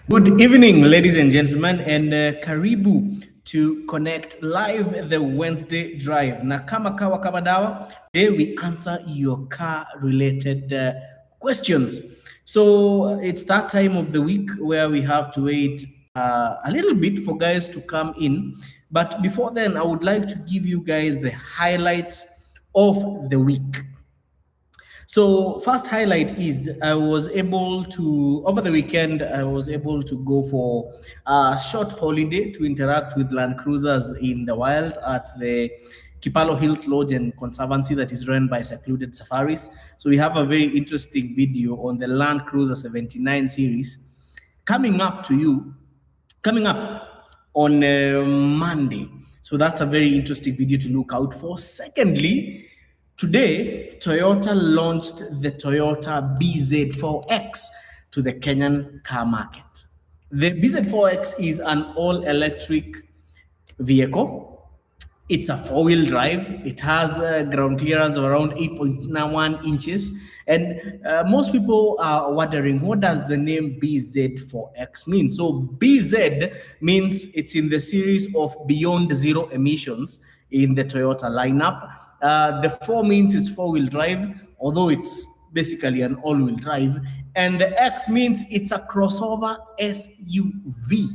Good evening, ladies and gentlemen, and karibu to Konnekt Live, the Wednesday Drive. Na kama kawa kama dawa, today we answer your car-related questions. So it's that time of the week where we have to wait a little bit for guys to come in. But before then, I would like to give you guys the highlights of the week. So first highlight is I was able to, over the weekend, I was able to go for a short holiday to interact with Land Cruisers in the wild at the Kipalo Hills Lodge and Conservancy that is run by Secluded Safaris. So we have a very interesting video on the Land Cruiser 79 series coming up on Monday. So that's a very interesting video to look out for. Secondly, today, Toyota launched the Toyota BZ4X to the Kenyan car market. The BZ4X is an all-electric vehicle. It's a four-wheel drive. It has a ground clearance of around 8.91 inches. And most people are wondering, what does the name BZ4X mean? So BZ means it's in the series of Beyond Zero Emissions in the Toyota lineup. The 4 means it's four-wheel drive, although it's basically an all-wheel drive. And the X means it's a crossover SUV.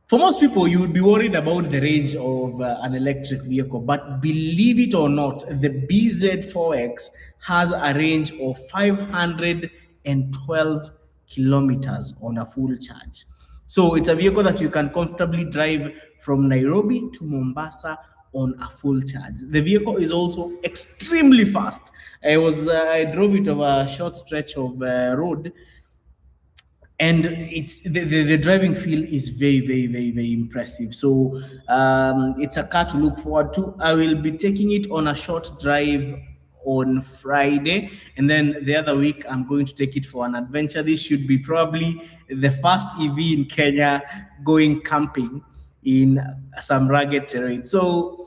For most people, you would be worried about the range of an electric vehicle, but believe it or not, the BZ4X has a range of 512 kilometers on a full charge. So it's a vehicle that you can comfortably drive from Nairobi to Mombasa on a full charge. The vehicle is also extremely fast. I drove it over a short stretch of road, and it's the driving feel is very impressive. So it's a car to look forward to. I will be taking it on a short drive on Friday, and then the other week I'm going to take it for an adventure. This should be probably the first EV in Kenya going camping in some rugged terrain. So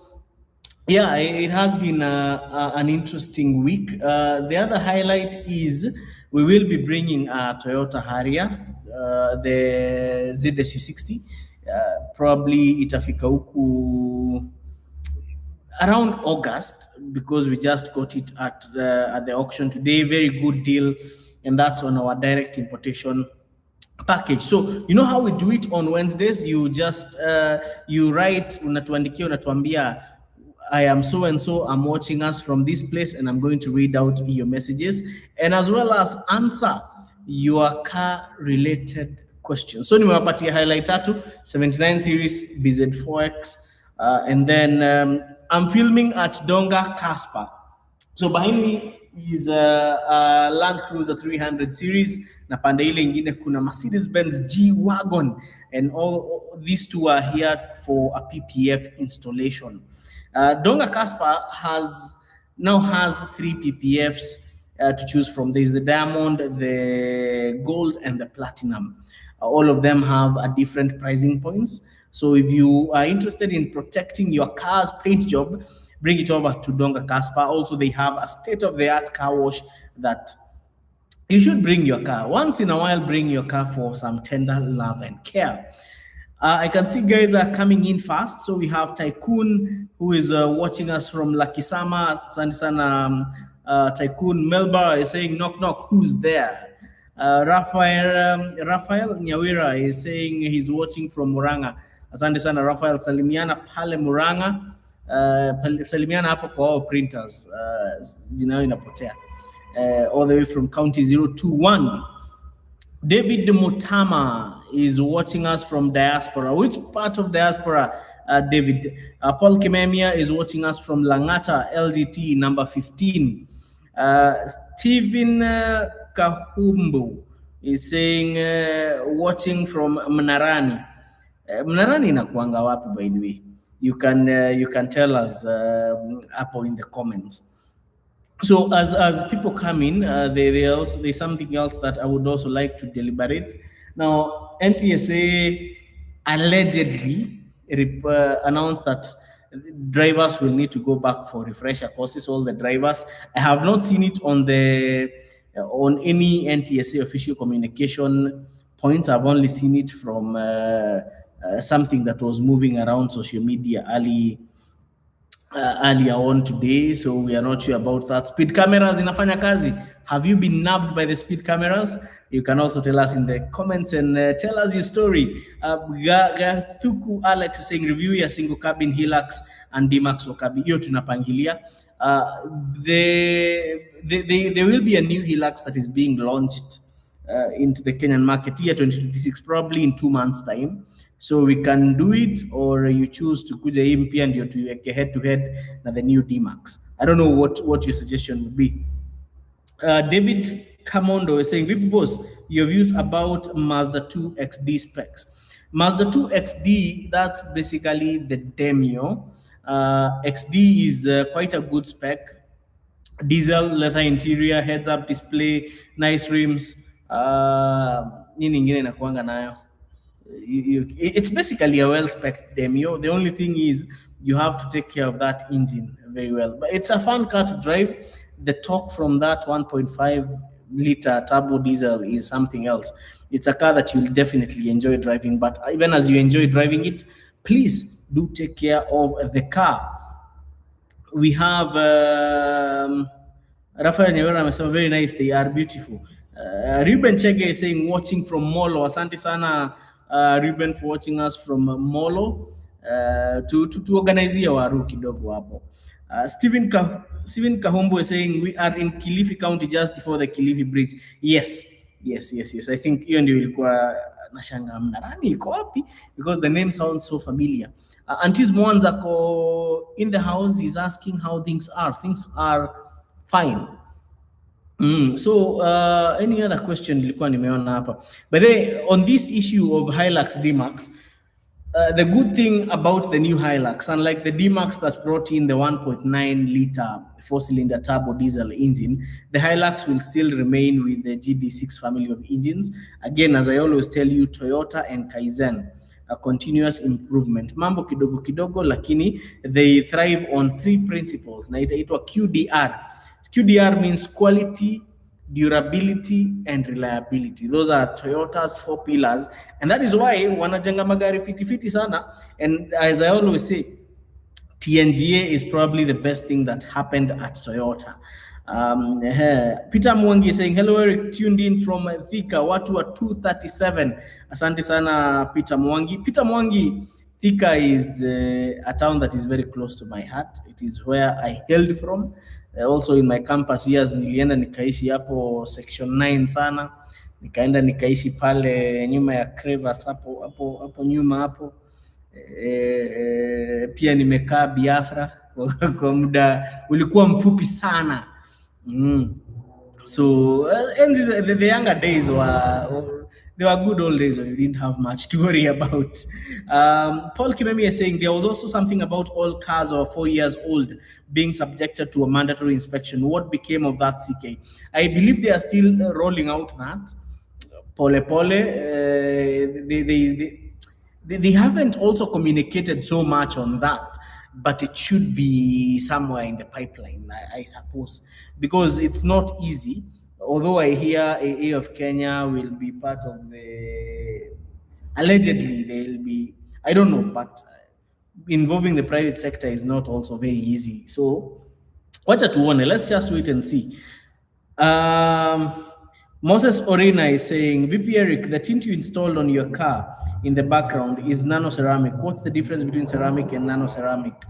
yeah, it has been an interesting week. The other highlight is we will be bringing a Toyota Harrier, the ZSU60. Probably itafika huku around August, because we just got it at the auction today. Very good deal, and that's on our direct importation package. So you know how we do it on Wednesdays? You just you write, unatuandikia, unatuambia, I am so and so, I'm watching us from this place, and I'm going to read out your messages, and as well as answer your car related questions. So nimewapatia highlight tatu, 79 series BZ4X, and then I'm filming at Donga Casper. So behind me is a Land Cruiser 300 series, na pande ile ingine kuna Mercedes-Benz G-Wagon, and all these two are here for a PPF installation. Donga Casper now has 3 PPFs to choose from. There's the diamond, the gold, and the platinum. All of them have a different pricing points. So if you are interested in protecting your car's paint job, bring it over to Donga Casper. Also, they have a state-of-the-art car wash that you should bring your car. Once in a while, bring your car for some tender love and care. I can see guys are coming in fast. So we have Tycoon, who is watching us from Lakisama. Asante sana, Tycoon. Melba is saying, knock, knock, who's there? Raphael Nyawira is saying he's watching from Muranga. Asante sana, Raphael. Salimiana pale Muranga. Salimiana hapo kwa all printers. Jina inapotea. All the way from County 021. David Mutama is watching us from diaspora. Which part of diaspora, David? Paul Kimemia is watching us from Langata, LDT number 15. Stephen Kahumbu is saying watching from Mnarani. Mnarani inakuanga wapi, by the way? You can tell us up in the comments. So as people come in, there's something else that I would also like to deliberate. Now, NTSA allegedly announced that drivers will need to go back for refresher courses. All the drivers. I have not seen it on any NTSA official communication points. I've only seen it from something that was moving around social media earlier on today, so we are not sure about that. Speed cameras inafanya kazi. Have you been nabbed by the speed cameras? You can also tell us in the comments and tell us your story. Gathuku Alex is saying review ya single cabin Hilux and D-Max Wakabi. Hiyo tunapangilia. There will be a new Hilux that is being launched into the Kenyan market year 2026, probably in 2 months' time. So we can do it, or you choose to kuja hii mpya ndio tuweke head to head na the new D-Max. I don't know what your suggestion would be. David Kamondo is saying, Vipi boss, your views about Mazda 2 XD specs. Mazda 2 XD, that's basically the Demio. XD is quite a good spec. Diesel, leather interior, heads-up display, nice rims. Nini ingine inakuanga nayo? It's basically a well-spec'd Demio. The only thing is you have to take care of that engine very well. But it's a fun car to drive. The torque from that 1.5-liter turbo diesel is something else. It's a car that you'll definitely enjoy driving. But even as you enjoy driving it, please do take care of the car. We have Rafael Nyawera amesema very nice, they are beautiful. Ruben Chege is saying watching from Molo. Asante sana Ruben for watching us from Molo. Tuorganize waru kidogo hapo. Stephen Kahumbo is saying we are in Kilifi County just before the Kilifi Bridge. Yes. I think hiyo ndio ilikuwa nashanga mnarani iko wapi, because the name sounds so familiar. Antis Mwanzako in the house is asking how things are. Things are fine. So any other question nilikuwa nimeona hapa. But on this issue of Hilux D-Max, the good thing about the new Hilux, unlike the D-Max that brought in the 1.9-liter 4-cylinder turbo diesel engine, the Hilux will still remain with the GD6 family of engines. Again, as I always tell you, Toyota and Kaizen, a continuous improvement. Mambo kidogo kidogo, lakini they thrive on 3 principles. Na itaitwa QDR. QDR means quality, durability, and reliability. Those are Toyota's 4 pillars, and that is why wanajenga magari fiti sana. And as I always say, TNGA is probably the best thing that happened at Toyota. Peter Mwangi is saying, hello Eric, tuned in from Thika, watu wa 237. Asante sana Peter Mwangi. Peter Mwangi, Thika is a town that is very close to my heart. It is where I hailed from. Also in my campus years nilienda nikaishi hapo section 9 sana, nikaenda nikaishi pale nyuma ya Crevasse hapo nyuma hapo. Pia nimekaa Biafra kwa muda ulikuwa mfupi sana. So the younger days they were good old days when you didn't have much to worry about. Paul Kimemi is saying there was also something about all cars over 4 years old being subjected to a mandatory inspection. What became of that, CK? I believe they are still rolling out that. They haven't also communicated so much on that, but it should be somewhere in the pipeline, I suppose, because it's not easy. Although I hear AA of Kenya will be part of the, allegedly they'll be, I don't know, but involving the private sector is not also very easy. So, wacha tuone, let's just wait and see. Moses Orina is saying, VP Eric, the tint you installed on your car in the background is nano ceramic. What's the difference between ceramic and nano ceramic?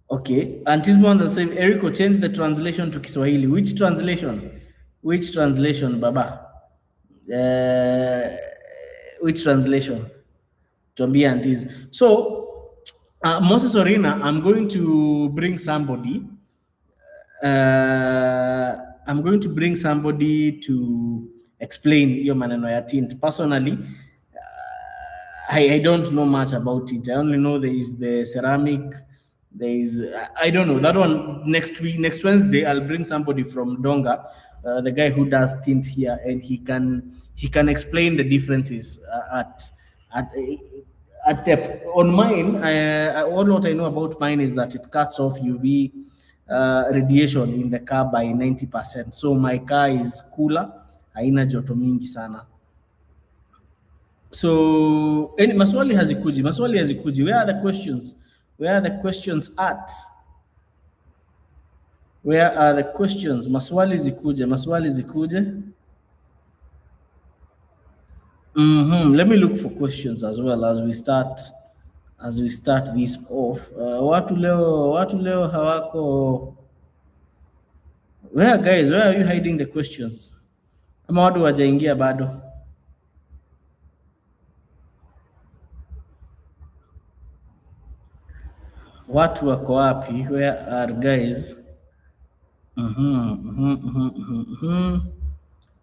Okay. And Tismon is saying, Eric, change the translation to Kiswahili. Which translation? Which translation, Baba? Which translation? Tuambia Antis. So, Moses Orina, I'm going to bring somebody. I'm going to bring somebody to explain your maneno ya tint. Personally, I don't know much about it. I only know there is the ceramic. There is, I don't know, that one next Wednesday, I'll bring somebody from Donga, the guy who does tint here, and he can explain the differences at depth. On mine, all what I know about mine is that it cuts off UV, radiation in the car by 90%. So my car is cooler, haina joto mingi sana. So maswali hazikuji. Where are the questions? Where are the questions at? Where are the questions? Maswali zikuje. Let me look for questions as well as we start this off. Watu leo hawako. Where guys, where are you hiding the questions? Ama watu wajaingia bado? Watu wako wapi? Where are guys?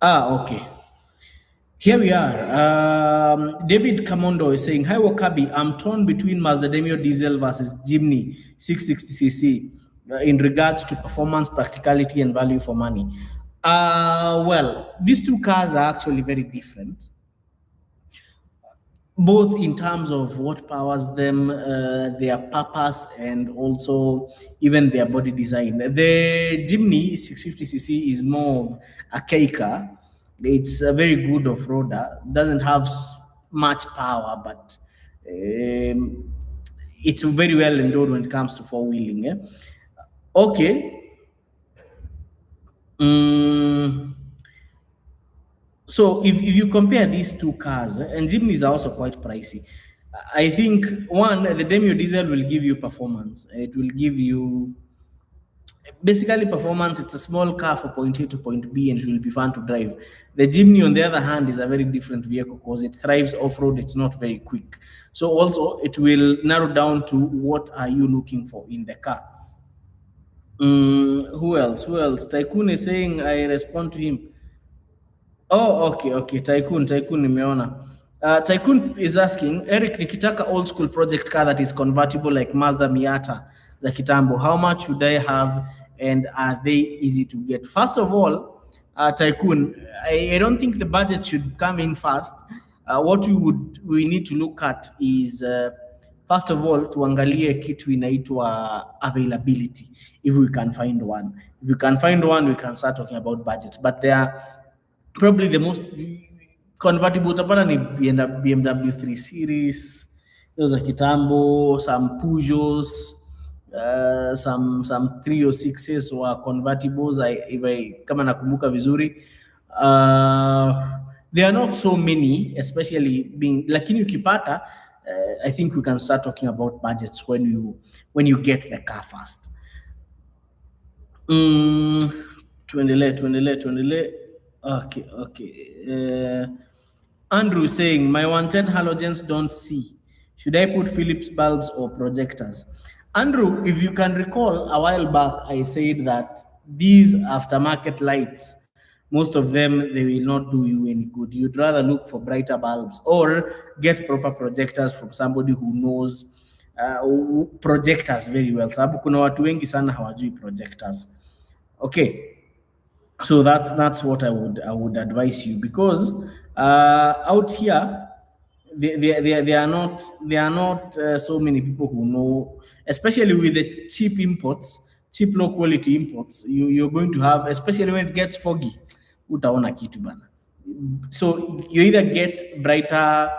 Okay. Here we are. David Kamondo is saying, "Hi Wakabi, I'm torn between Mazda Demio diesel versus Jimny 660cc in regards to performance, practicality, and value for money." Well, these two cars are actually very different, both in terms of what powers them, their purpose, and also even their body design. The Jimny 650cc is more of a K car. It's a very good off-roader. Doesn't have much power, but it's very well endowed when it comes to four-wheeling. Okay. So if you compare these two cars, and Jimnys are also quite pricey. I think one, the Demio diesel will give you performance. It will give you basically performance. It's a small car for point A to point B, and it will be fun to drive. The Jimny, on the other hand, is a very different vehicle because it thrives off-road. It's not very quick. So also it will narrow down to what are you looking for in the car. Who else? Tycoon is saying I respond to him. Oh, okay. Tycoon nimeona. Tycoon is asking, Eric, nikitaka old school project car that is convertible like Mazda Miata za kitambo, how much should I have and are they easy to get? First of all, Tycoon, I don't think the budget should come in fast. What we need to look at is first of all tuangalie kitu inaitwa availability, if we can find one. If we can find one, we can start talking about budgets, but there are probably the most convertible utapata ni BMW 3 Series, hizo za kitambo, some Peugeots, some 306s were convertibles, kama nakumbuka vizuri. There are not so many, especially being lakini ukipata, I think we can start talking about budgets when you get the car first. Tuendelee. Okay. Andrew saying, my 110 halogens don't see. Should I put Philips bulbs or projectors? Andrew, if you can recall, a while back, I said that these aftermarket lights, most of them, they will not do you any good. You'd rather look for brighter bulbs or get proper projectors from somebody who knows projectors very well. Sababu kuna watu wengi sana hawajui projectors. Okay. So that's what I would advise you, because out here there are not so many people who know, especially with the cheap low quality imports. You're going to have, especially when it gets foggy, utaona kitu bana. So you either get brighter,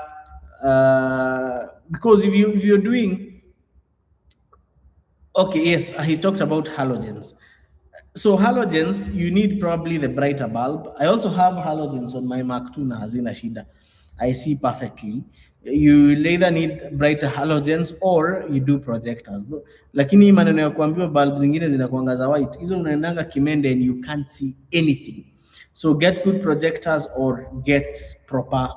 because if you're doing, okay, yes, he talked about halogens. So halogens, you need probably the brighter bulb. I also have halogens on my Mark II na hazina shida. I see perfectly. You either need brighter halogens or you do projectors. Lakini maneno ya kuambiwa bulb zingine zinakuanga za white, hizo unaendanga Kimende and you can't see anything. So get good projectors or get proper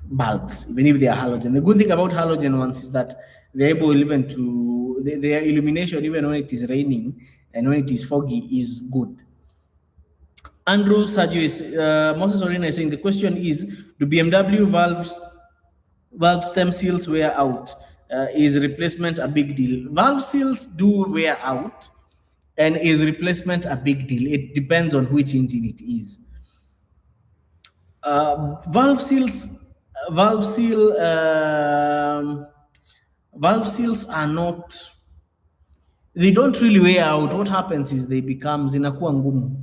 bulbs, even if they are halogen. The good thing about halogen ones is that they're able even to, their illumination, even when it is raining and when it is foggy, is good. Andrew Sergio is, Moses Orina is saying, the question is, do BMW valve stem seals wear out? Is replacement a big deal? Valve seals do wear out, and is replacement a big deal? It depends on which engine it is. Valve seals are not they don't really wear out. What happens is they become zinakuwa ngumu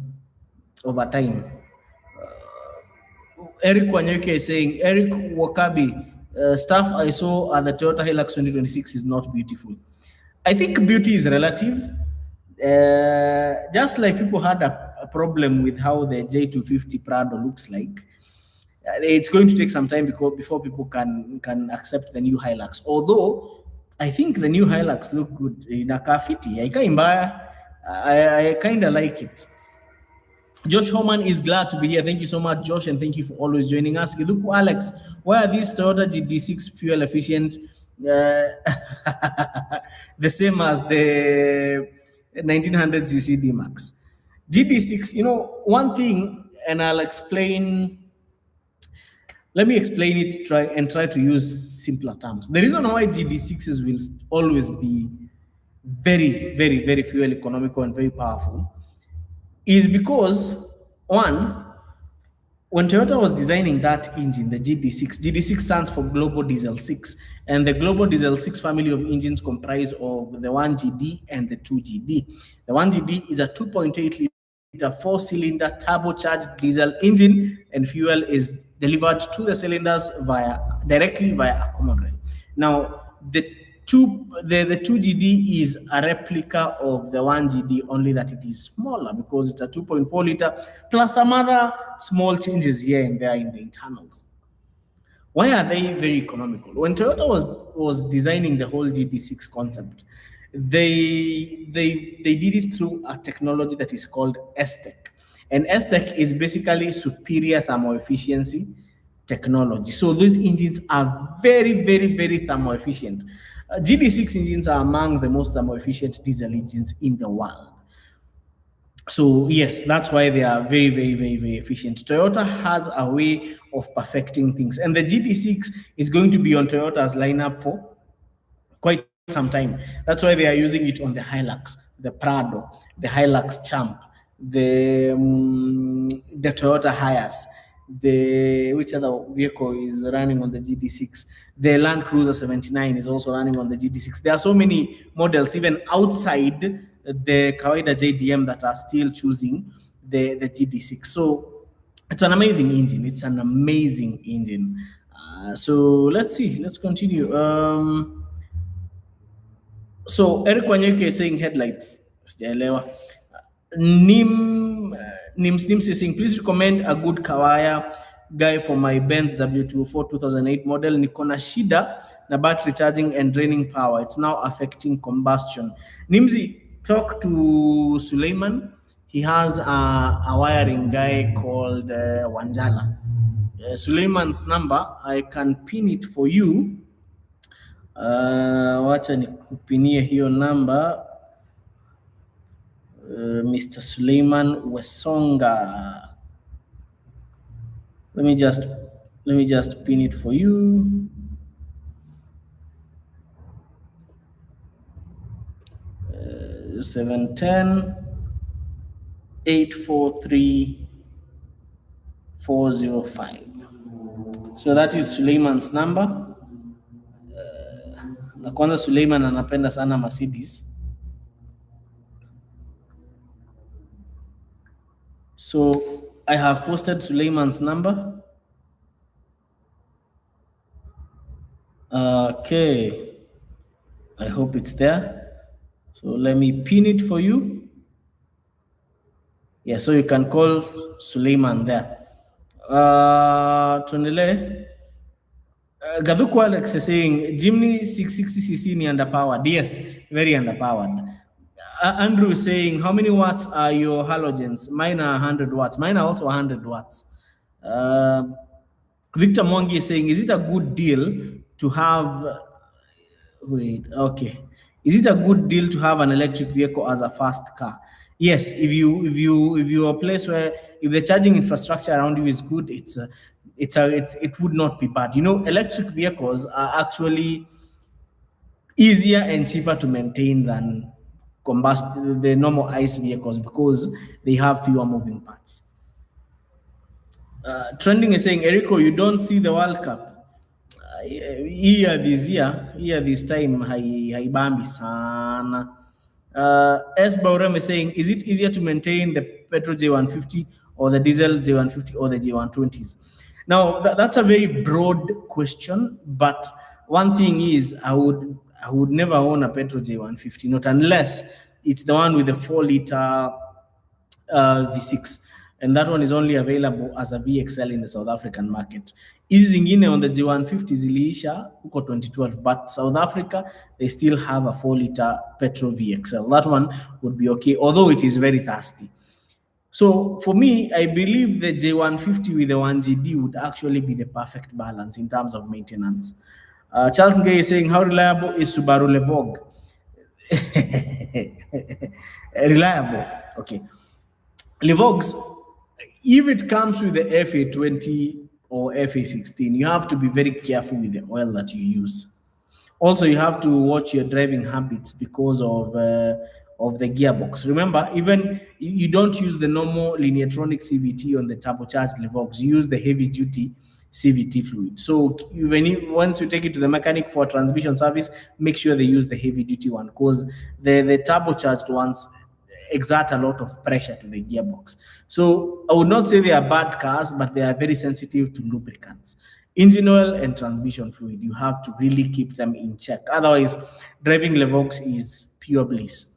over time. Eric Wanyuke is saying, Eric Wakabi, stuff I saw at the Toyota Hilux 2026 is not beautiful. I think beauty is relative. Just like people had a problem with how the J250 Prado looks like, it's going to take some time before people can accept the new Hilux. Although I think the new Hilux look good in a fiti. I kind of like it. Josh Homan is glad to be here. Thank you so much, Josh, and thank you for always joining us. Giduku Alex, why are these Toyota GD6 fuel efficient? The same as the 1900cc D-Max. GD6, one thing, and I'll explain. Let me explain it, try to use simpler terms. The reason why GD6s will always be very, very, very fuel economical and very powerful is because, one, when Toyota was designing that engine, the GD6, GD6 stands for Global Diesel 6, and the Global Diesel 6 family of engines comprise of the 1GD and the 2GD. The 1GD is a 2.8 liter four-cylinder turbocharged diesel engine, and fuel is delivered to the cylinders directly via a common rail. Now, the 2GD is a replica of the 1GD, only that it is smaller because it's a 2.4 liter plus some other small changes here and there in the internals. Why are they very economical? When Toyota was designing the whole GD6 concept, they did it through a technology that is called S-Tech. And S-Tech is basically superior thermal efficiency technology. So these engines are very, very, very thermal efficient. GD6 engines are among the most thermal efficient diesel engines in the world. So yes, that's why they are very, very, very, very efficient. Toyota has a way of perfecting things, and the GD6 is going to be on Toyota's lineup for quite some time. That's why they are using it on the Hilux, the Prado, the Hilux Champ, the Toyota Hiace, which other vehicle is running on the GD6? The Land Cruiser 79 is also running on the GD6. There are so many models, even outside the Kawaida JDM, that are still choosing the GD6. So it's an amazing engine. It's an amazing engine. So let's see. Let's continue. So Eric Wanyuke is saying headlights. Nims is saying, please recommend a good Kawaya guy for my Benz W204 2008 model. Nikona shida na battery charging and draining power. It's now affecting combustion. Nimsi, talk to Suleiman. He has a wiring guy called Wanjala. Suleiman's number, I can pin it for you. Wacha nikupinie hiyo namba. Mr. Suleiman Wesonga. Let me just pin it for you. Uh, 710 843 405. So that is Suleiman's number. Na kwanza Suleiman anapenda sana Mercedes. So I have posted Suleiman's number. Okay. I hope it's there. So let me pin it for you. Yeah, so you can call Suleiman there. Tuendelee. Gaduku Alex is saying Jimny 660cc ni underpowered. Yes, very underpowered. Andrew is saying, how many watts are your halogens? Mine are 100 watts. Mine are also 100 watts. Victor Mwangi is saying, is it a good deal to have... Wait, okay. Is it a good deal to have an electric vehicle as a fast car? Yes, if you're a place where if the charging infrastructure around you is good, it would not be bad. Electric vehicles are actually easier and cheaper to maintain than the normal ICE vehicles because they have fewer moving parts. Trending is saying, Eriko, you don't see the World Cup. This time haibambi sana. S. Bauram is saying, is it easier to maintain the petrol J150 or the diesel J150 or the J120s? Now, that's a very broad question, but one thing is, I would never own a petrol J150, not unless it's the one with the 4 liter V6, and that one is only available as a VXL in the South African market. Hizi zingine on the J150 ziliisha huko 2012, but South Africa, they still have a 4 liter petrol VXL. That one would be okay, although it is very thirsty. So for me, I believe the J150 with the 1GD would actually be the perfect balance in terms of maintenance. Charles Gay is saying, how reliable is Subaru Levogue? Reliable. Okay. Levogs, if it comes with the FA20 or FA16, you have to be very careful with the oil that you use. Also, you have to watch your driving habits because of the gearbox. Remember, even you don't use the normal Lineatronic CVT on the turbocharged Levox. You use the heavy-duty CVT fluid. So once you take it to the mechanic for transmission service, make sure they use the heavy-duty one, because the turbocharged ones exert a lot of pressure to the gearbox. So I would not say they are bad cars, but they are very sensitive to lubricants. Engine oil and transmission fluid, you have to really keep them in check. Otherwise, driving Levox is pure bliss.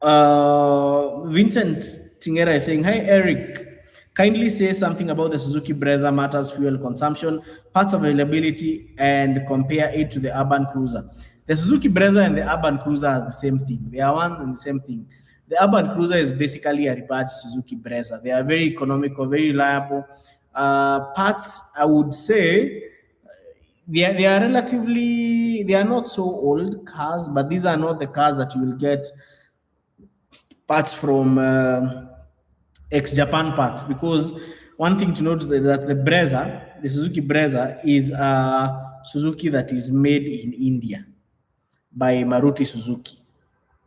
Vincent Tingera is saying, hi, Eric. Kindly say something about the Suzuki Brezza matters fuel consumption, parts availability, and compare it to the urban cruiser. The Suzuki Brezza and the urban cruiser are the same thing. They are one and the same thing. The urban cruiser is basically a rebadged Suzuki Brezza. They are very economical, very reliable. Parts, I would say, they are relatively, they are not so old cars, but these are not the cars that you will get parts from ex-Japan parts, because one thing to note is that the Brezza, the Suzuki Brezza, is a Suzuki that is made in India by Maruti Suzuki.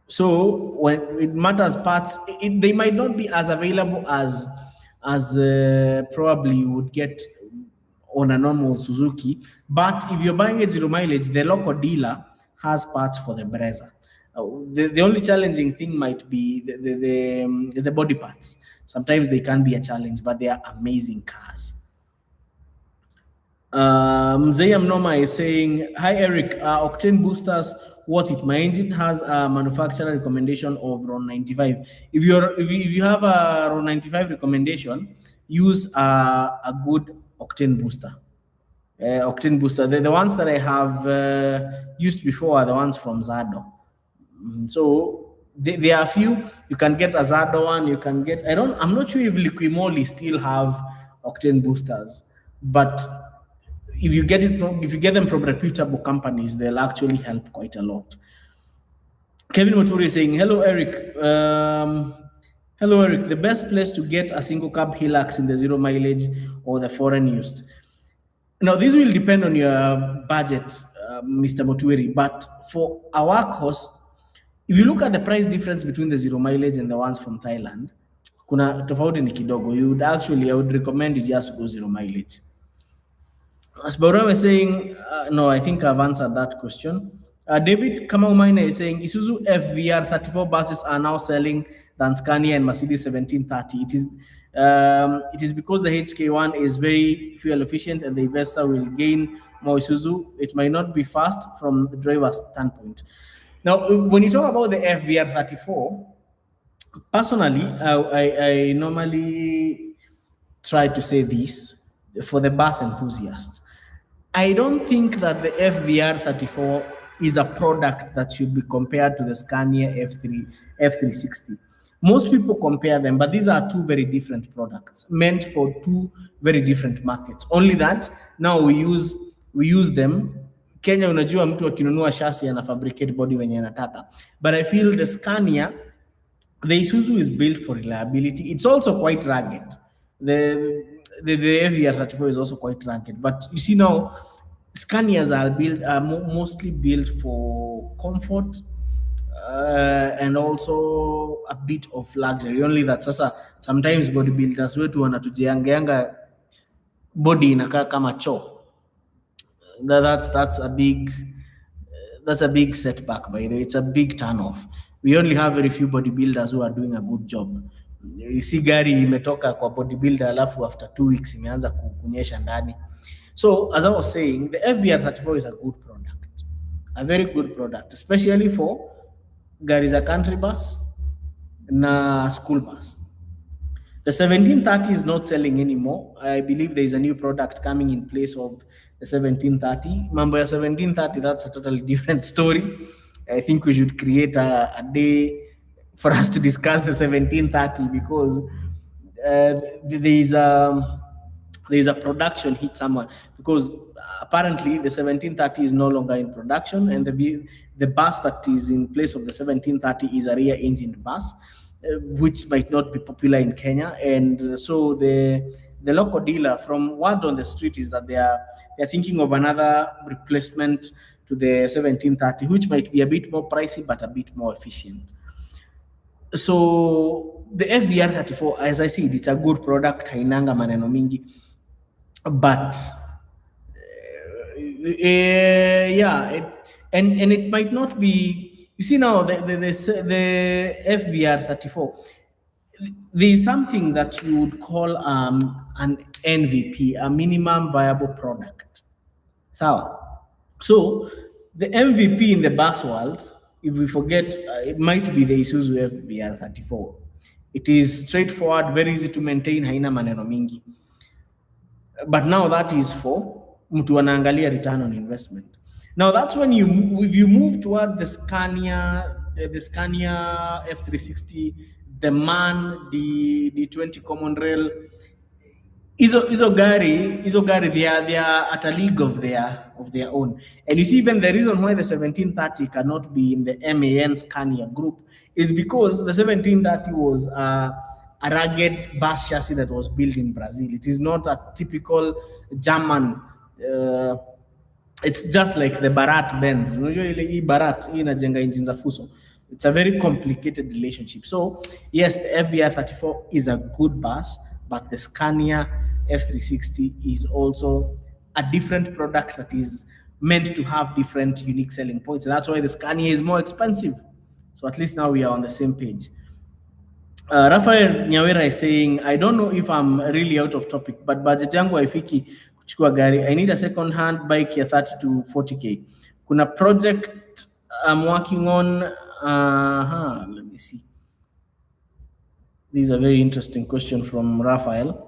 So when it matters parts, they might not be as available as probably you would get on a normal Suzuki. But if you're buying a zero mileage, the local dealer has parts for the Brezza. The only challenging thing might be the body parts. Sometimes they can be a challenge, but they are amazing cars. Mzee Noma is saying, hi Eric, octane boosters worth it? My engine has a manufacturer recommendation of RON 95. If you have a RON 95 recommendation, use a good octane booster. The ones that I have used before are the ones from Zado. So there are a few. You can get a Zado one. You can get, I'm not sure if Liquimoli still have octane boosters, but if you get them from reputable companies, they'll actually help quite a lot. Kevin Moturi is saying, hello Eric. Hello Eric, the best place to get a single cab Hilux in the zero mileage or the foreign used. Now this will depend on your budget, Mr. Moturi, but for a workhorse, if you look at the price difference between the zero mileage and the ones from Thailand, kuna tofauti ni kidogo. I would recommend you just go zero mileage. As Baura was saying, no, I think I've answered that question. David Kamaumaina is saying, Isuzu FVR 34 buses are now selling than Scania and Mercedes 1730. It is because the HK1 is very fuel efficient and the investor will gain more Isuzu. It might not be fast from the driver's standpoint. Now, when you talk about the FVR 34, personally, I normally try to say this for the bus enthusiasts. I don't think that the FVR 34 is a product that should be compared to the Scania F360. Most people compare them, but these are two very different products meant for two very different markets. Only that now we use them. Kenya, unajua mtu akinunua chassis ana fabricate body wenye anataka. But I feel the Scania, the Isuzu is built for reliability. It's also quite rugged. The FVR 34 is also quite rugged. But you see now, Scanias are mostly built for comfort and also a bit of luxury. Only that sasa sometimes bodybuilders wetu wanatujiangeanga body inakaa kama choo. That's That's a big setback, by the way. It's a big turnoff. We only have very few bodybuilders who are doing a good job. You see gari imetoka kwa bodybuilder alafu after 2 weeks imeanza kunyesha ndani. So as I was saying, the FBR 34 is a good product, a very good product, especially for gari za country bus na school bus. The 1730 is not selling anymore. I believe there is a new product coming in place of the 1730. Mambo ya 1730, that's a totally different story. I think we should create a day for us to discuss the 1730 because there is a production hit somewhere, because apparently the 1730 is no longer in production, and the bus that is in place of the 1730 is a rear engine bus, which might not be popular in Kenya. And so the local dealer, from word on the street, is that they're thinking of another replacement to the 1730, which might be a bit more pricey but a bit more efficient. So the FBR 34, as I said, it's a good product, hainanga maneno mingi, but and it might not be. You see now the FBR 34, there is something that you would call an MVP, a minimum viable product. So the MVP in the bus world, if we forget, it might be the Isuzu FBR 34. It is straightforward, very easy to maintain, haina maneno mingi. But now that is for mtu anaangalia return on investment. Now that's when you move towards the Scania F360, the MAN, the D20 Common Rail. Izo gari, they are at a league of their own. And you see, even the reason why the 1730 cannot be in the MAN Scania group is because the 1730 was a rugged bus chassis that was built in Brazil. It is not a typical German. It's just like the Barat Benz. Barat inajenga engine za Fuso. It's a very complicated relationship. So yes, the FBR 34 is a good bus, but the Scania F360 is also a different product that is meant to have different unique selling points. And that's why the Scania is more expensive. So at least now we are on the same page. Rafael Nyawera is saying, I don't know if I'm really out of topic, but budget yangu haifiki kuchukua gari. I need a second hand bike ya 30 to 40k. Kuna project I'm working on. Let me see. This is a very interesting question from Rafael.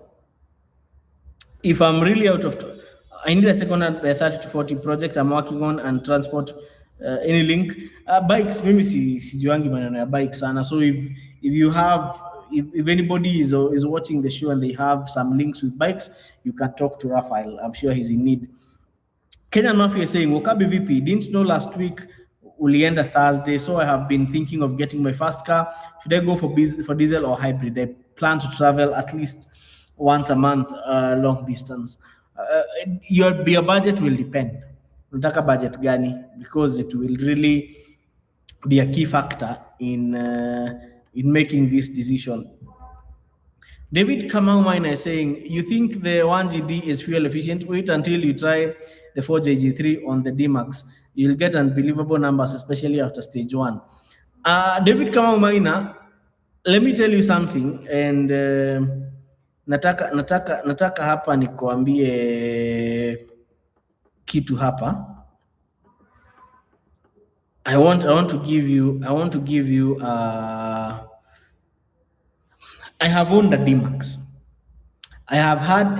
If I'm really out of, I need a second hand 30 to 40 project I'm working on and transport any link. Bikes, maybe sijuangi maneno ya bike sana. So if you have, if anybody is watching the show and they have some links with bikes, you can talk to Rafael. I'm sure he's in need. Kenyan Mafia is saying, Wakabi VP, didn't know last week ulienda Thursday, so I have been thinking of getting my first car. Should I go for diesel or hybrid? I plan to travel at least once a month, long distance. Your budget will depend. Unataka budget gani? Because it will really be a key factor in making this decision. David Kamau Miner is saying, you think the 1GD is fuel efficient? Wait until you try the 4JG3 on the D-Max. You'll get unbelievable numbers, especially after stage 1. David Kamau Miner, let me tell you something, and nataka hapa nikuambie kitu hapa. I want to give you I have owned a D-Max. I have had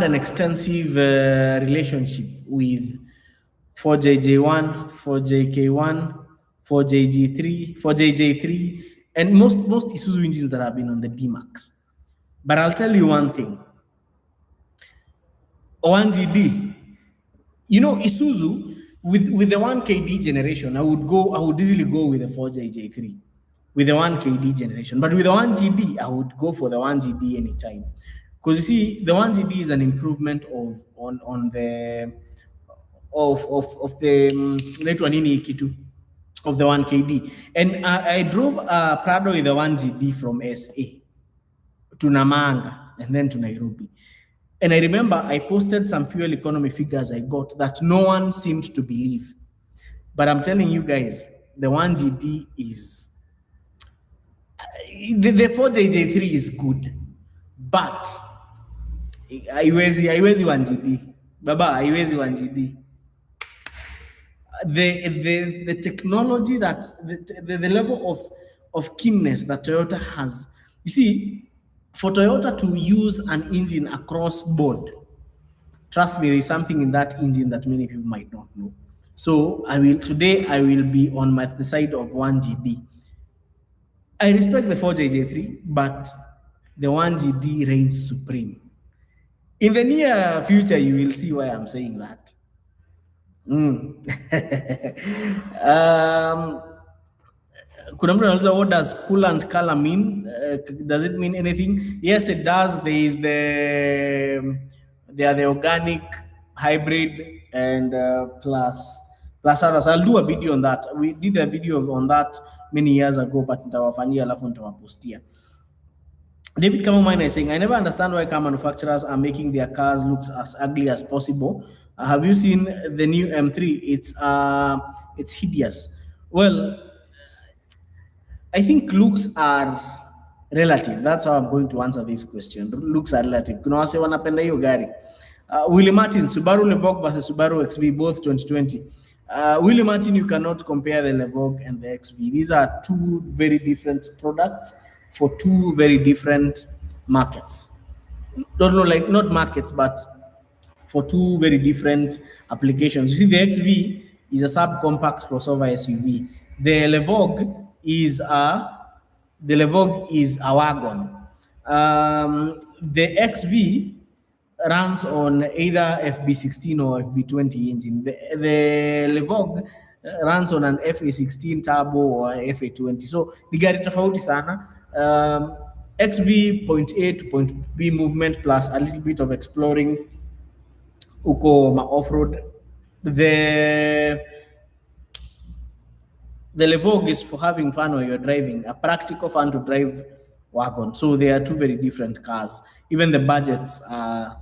an extensive relationship with 4JJ1, 4JK1, 4JG3, 4JJ3, and most Isuzu engines that have been on the D-Max. But I'll tell you one thing. 1GD, you know, Isuzu with the 1KD generation, I would easily go with the 4JJ3 with the 1KD generation. But with the 1GD, I would go for the 1GD anytime. Because you see, the 1GD is an improvement of the 1KD. And I drove a Prado with the 1GD from SA to Namanga and then to Nairobi. And I remember I posted some fuel economy figures I got that no one seemed to believe. But I'm telling you guys, the 1GD is the 4JJ3 is good, but haiwezi 1GD. Baba, haiwezi 1GD. The technology that the level of keenness that Toyota has. You see, for Toyota to use an engine across board, trust me, there is something in that engine that many people might not know. So today I will be on the side of 1GD. I respect the 4JJ3, but the 1GD reigns supreme. In the near future, you will see why I'm saying that. Kuna mtu anauliza, what does coolant color mean? Does it mean anything? Yes, it does. They are the organic, hybrid, and plus others. I'll do a video on that. We did a video on that many years ago, but nitawafanyia alafu nitawapostia. David Kamomine is saying, I never understand why car manufacturers are making their cars look as ugly as possible. Have you seen the new M3? It's hideous. Well, I think looks are relative. That's how I'm going to answer this question. Looks are relative. Kuna wase wanapenda hiyo gari. Willie Martin, Subaru Levoque versus Subaru XV, both 2020. Willie Martin, you cannot compare the Levoque and the XV. These are two very different products for two very different markets. Don't know, like not markets, but for two very different applications. You see, the XV is a subcompact crossover SUV. The Levoque is a wagon. The XV runs on either FB16 or FB20 engine. The Levoque runs on an FA16 turbo or FA20. So ni gari tofauti sana. XV point A to point B movement plus a little bit of exploring uko off-road. The Levoque is for having fun while you're driving, a practical fun to drive wagon. So they are two very different cars. Even the budgets are.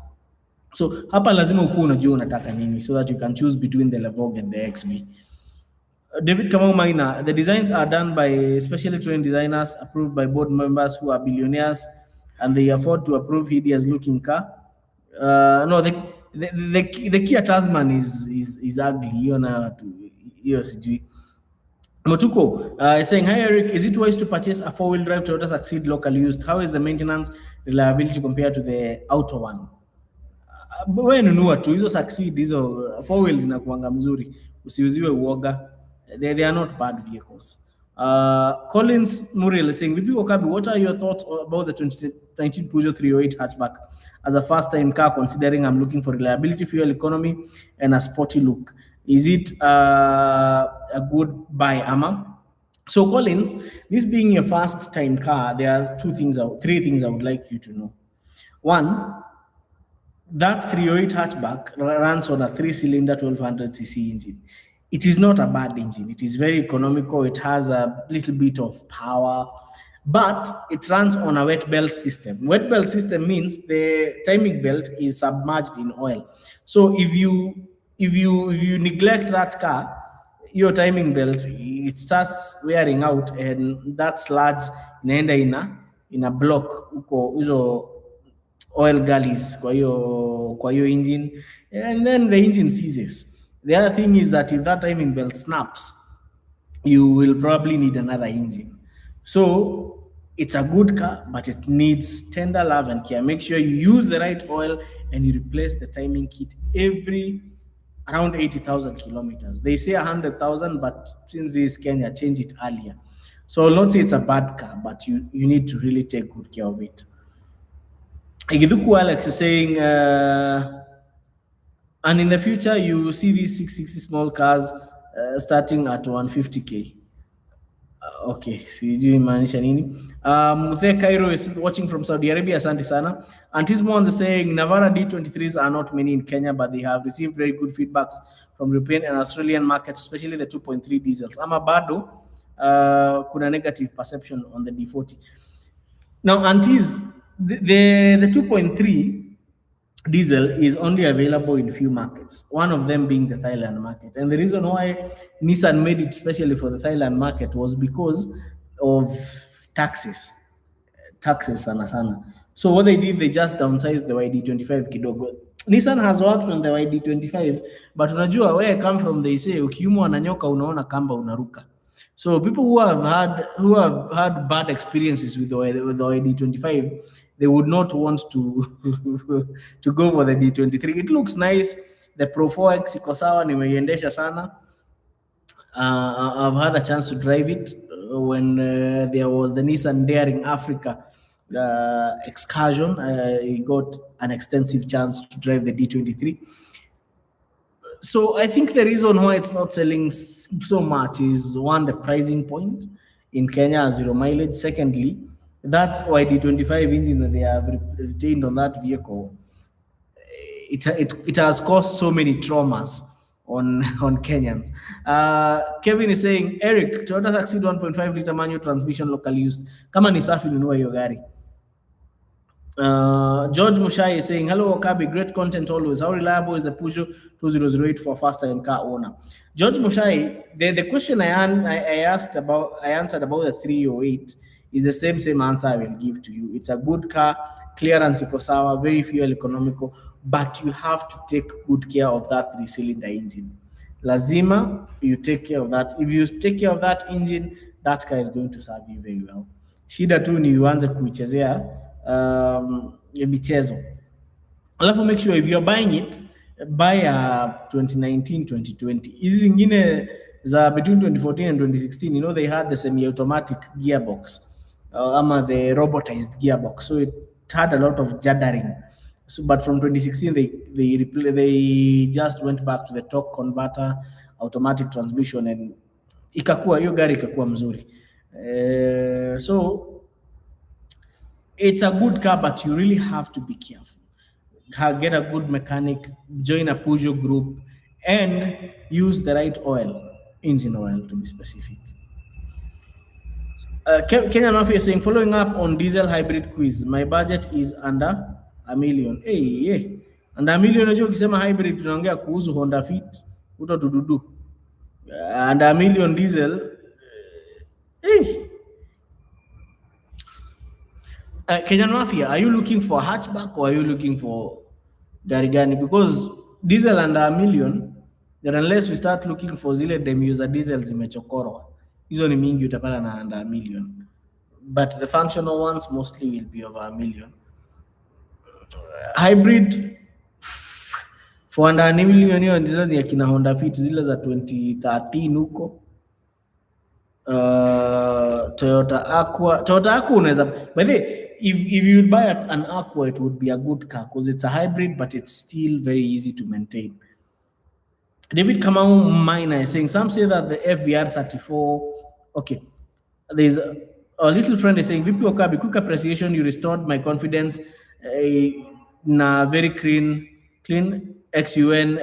So hapa lazima ukuwe unajua unataka nini so that you can choose between the Levoque and the XV. David Kamau Maina, the designs are done by specially trained designers approved by board members who are billionaires and they afford to approve hideous looking car. No, the Kia Tasman is ugly. You know, Motuko is saying, hi Eric, is it wise to purchase a four-wheel drive Toyota Succeed locally used? How is the maintenance reliability compared to the auto one? Wewe nunua tu hizo Succeed, hizo four wheels zinakuanga mzuri, usiuziwe uoga. They are not bad vehicles. Collins Muriel is saying, Vipi Wakabi, what are your thoughts about the 2019 Peugeot 308 hatchback as a first-time car, considering I'm looking for reliability, fuel economy, and a sporty look? Is it a good buy, Ama? So Collins, this being your first-time car, there are three things I would like you to know. One, that 308 hatchback runs on a 3-cylinder 1200cc engine. It is not a bad engine. It is very economical. It has a little bit of power, but it runs on a wet belt system. Wet belt system means the timing belt is submerged in oil. So if you neglect that car, your timing belt, it starts wearing out, and that sludge inaenda in a block uko hizo oil gullies kwa hiyo engine, and then the engine seizes. The other thing is that if that timing belt snaps, you will probably need another engine. So it's a good car, but it needs tender love and care. Make sure you use the right oil and you replace the timing kit every around 80,000 kilometers. They say 100,000, but since this is Kenya, change it earlier. So I'll not say it's a bad car, but you need to really take good care of it. Igiduku Alex is saying, and in the future, you will see these 660 small cars starting at 150K. Okay, sijui maanisha nini. Muthe Cairo is watching from Saudi Arabia, asante sana. And his mom is saying, Navara D23s are not many in Kenya, but they have received very good feedbacks from European and Australian markets, especially the 2.3 diesels. Ama bado, kuna negative perception on the D40. Now, aunties, the 2.3, diesel is only available in few markets, one of them being the Thailand market. And the reason why Nissan made it specially for the Thailand market was because of taxes. Taxes sana sana. So what they did, they just downsized the YD25 kidogo. Nissan has worked on the YD25, but unajua where I come from, they say ukiumwa na nyoka unaona kamba unaruka. So people who have had bad experiences with the YD25, they would not want to to go for the D23. It looks nice. The Pro 4X iko sawa, nimeiendesha sana. I've had a chance to drive it when there was the Nissan Daring Africa excursion. I got an extensive chance to drive the D23. So I think the reason why it's not selling so much is, one, the pricing point in Kenya, 0 mileage. Secondly, that YD25 engine that they have retained on that vehicle, it has caused so many traumas on Kenyans. Kevin is saying, Eric, Toyota Succeed 1.5 liter manual transmission local used. Kama ni safi nunua hiyo gari. George Mushai is saying, hello, Okabi, great content always. How reliable is the Peugeot 2008 for first-time car owner? George Mushai, the question I answered about the 308 is the same answer I will give to you. It's a good car, clearance iko sawa, very fuel economical, but you have to take good care of that 3-cylinder engine. Lazima, you take care of that. If you take care of that engine, that car is going to serve you very well. Shida tu ni uanze kuichezea michezo. Alafu make sure if you're buying it, buy a 2019, 2020. Hizi zingine za between 2014 and 2016, you know, they had the semi-automatic gearbox, ama the robotized gearbox. So it had a lot of juddering. So, but from 2016, they just went back to the torque converter, automatic transmission, and ikakuwa hiyo gari ikakuwa mzuri. So it's a good car, but you really have to be careful. Get a good mechanic, join a Peugeot group, and use the right oil, engine oil to be specific. Kenya Mafia is saying, following up on diesel hybrid quiz, my budget is under $1 million. Hey, under $1 million, unajua ukisema hybrid tunaongea kuhusu Honda Fit, uto tududu. Under $1 million diesel, hey. Kenyan Mafia, are you looking for a hatchback or are you looking for gari gani? Because diesel under $1 million, then unless we start looking for zile demu za diesel zimechokorwa, hizo ni mingi utapata na under $1 million. But the functional ones mostly will be over $1 million. Hybrid for under $1 million, hiyo ndizo ni akina Honda Fit zile za 2013 huko. Toyota Aqua unaweza, by the way, if you buy an Aqua, it would be a good car because it's a hybrid, but it's still very easy to maintain. David Kamau Minor is saying, some say that the FBR 34, okay, there's a little friend is saying, VP Okabi, quick appreciation, you restored my confidence na very clean XUN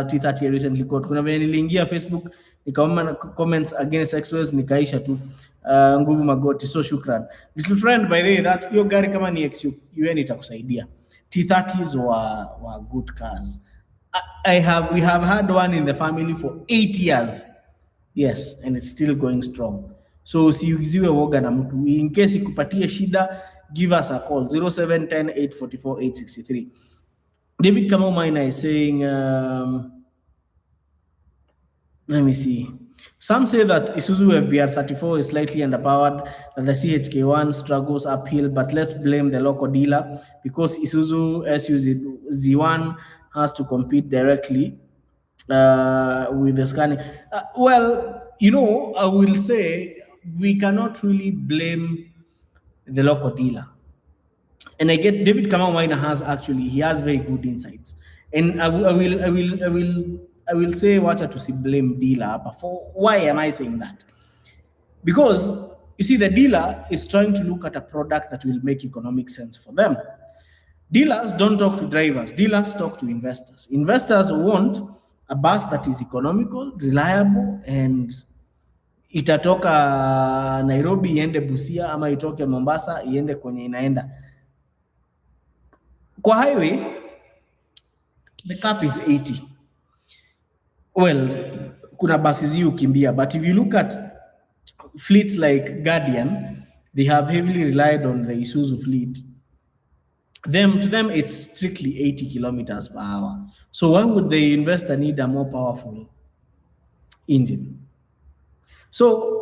T30 recently got. Kuna vile niliingia Facebook nikaona comments against XUS nikaisha tu. Nguvu magoti, so shukran. Little friend, by the way, that hiyo gari kama ni XUN itakusaidia. T30s were good cars. We have had one in the family for 8 years. Yes, and it's still going strong. So usiuziwe woga na mtu. In case ikupatie shida, give us a call 0710 844 863. David Kamau is saying, let me see. Some say that Isuzu FBR34 is slightly underpowered, that the CHK1 struggles uphill, but let's blame the local dealer because Isuzu SUZ1 has to compete directly with the Scania. Well, you know, I will say we cannot really blame the local dealer. And I get David Kamau he has very good insights. And I will say wacha to blame dealer. For why am I saying that? Because you see, the dealer is trying to look at a product that will make economic sense for them. Dealers don't talk to drivers. Dealers talk to investors. Investors want a bus that is economical, reliable, and itatoka Nairobi iende Busia ama itoke Mombasa iende kwenye inaenda. Kwa highway, The cap is 80. Well, kuna buses ukimbia, but if you look at fleets like Guardian, they have heavily relied on the Isuzu fleet. To them, it's strictly 80 kilometers per hour. So why would the investor need a more powerful engine? So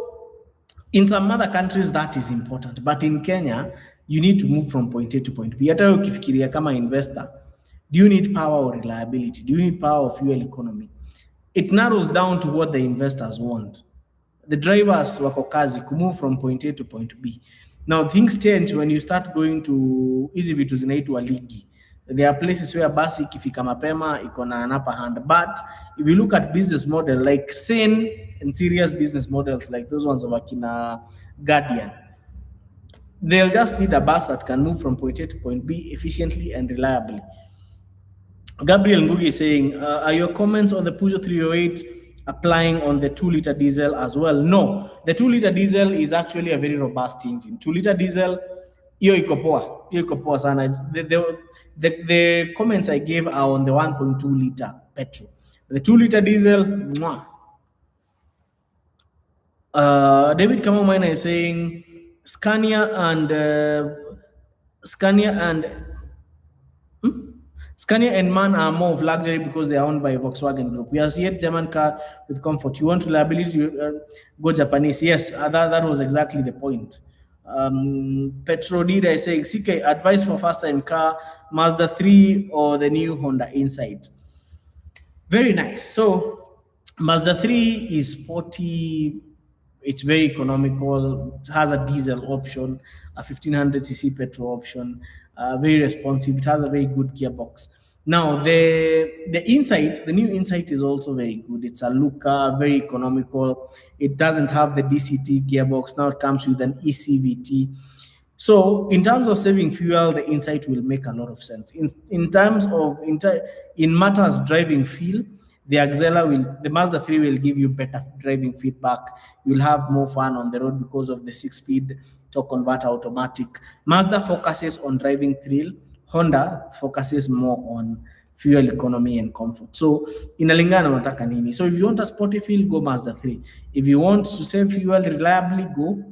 in some other countries that is important, but in Kenya, you need to move from point A to point B. Hata ukifikiria kama investor, do you need power or reliability? Do you need power or fuel economy? It narrows down to what the investors want. The drivers wako kazi to move from point A to point B. Now things change when you start going to hizi vitu zinaitwa ligi. There are places where basi ikifika mapema iko na an upper hand, but if you look at business model like sane and serious business models like those ones of Akina Guardian, they'll just need a bus that can move from point A to point B efficiently and reliably. Gabriel Ngugi is saying, are your comments on the Peugeot 308 applying on the 2-liter diesel as well? No, the 2-liter diesel is actually a very robust engine. 2-liter diesel, hiyo iko poa sana. The comments I gave are on the 1.2-liter petrol. The 2-liter diesel, mwah. David Kamomina is saying, Scania and MAN are more of luxury because they are owned by Volkswagen Group. We are yet German car with comfort. You want reliability, go Japanese. Yes, that was exactly the point. Petrodida is saying, CK, advice for first-time car, Mazda 3 or the new Honda Insight. Very nice. So Mazda 3 is sporty. It's very economical. It has a diesel option, a 1500cc petrol option, very responsive. It has a very good gearbox. Now, the Insight, the new Insight is also very good. It's a Luca, very economical. It doesn't have the DCT gearbox. Now it comes with an ECVT. So in terms of saving fuel, the Insight will make a lot of sense. In matters driving feel, the Mazda 3 will give you better driving feedback. You'll have more fun on the road because of the 6-speed torque converter automatic. Mazda focuses on driving thrill. Honda focuses more on fuel economy and comfort. So inalingana unataka nini. So if you want a sporty feel, go Mazda 3. If you want to save fuel reliably, go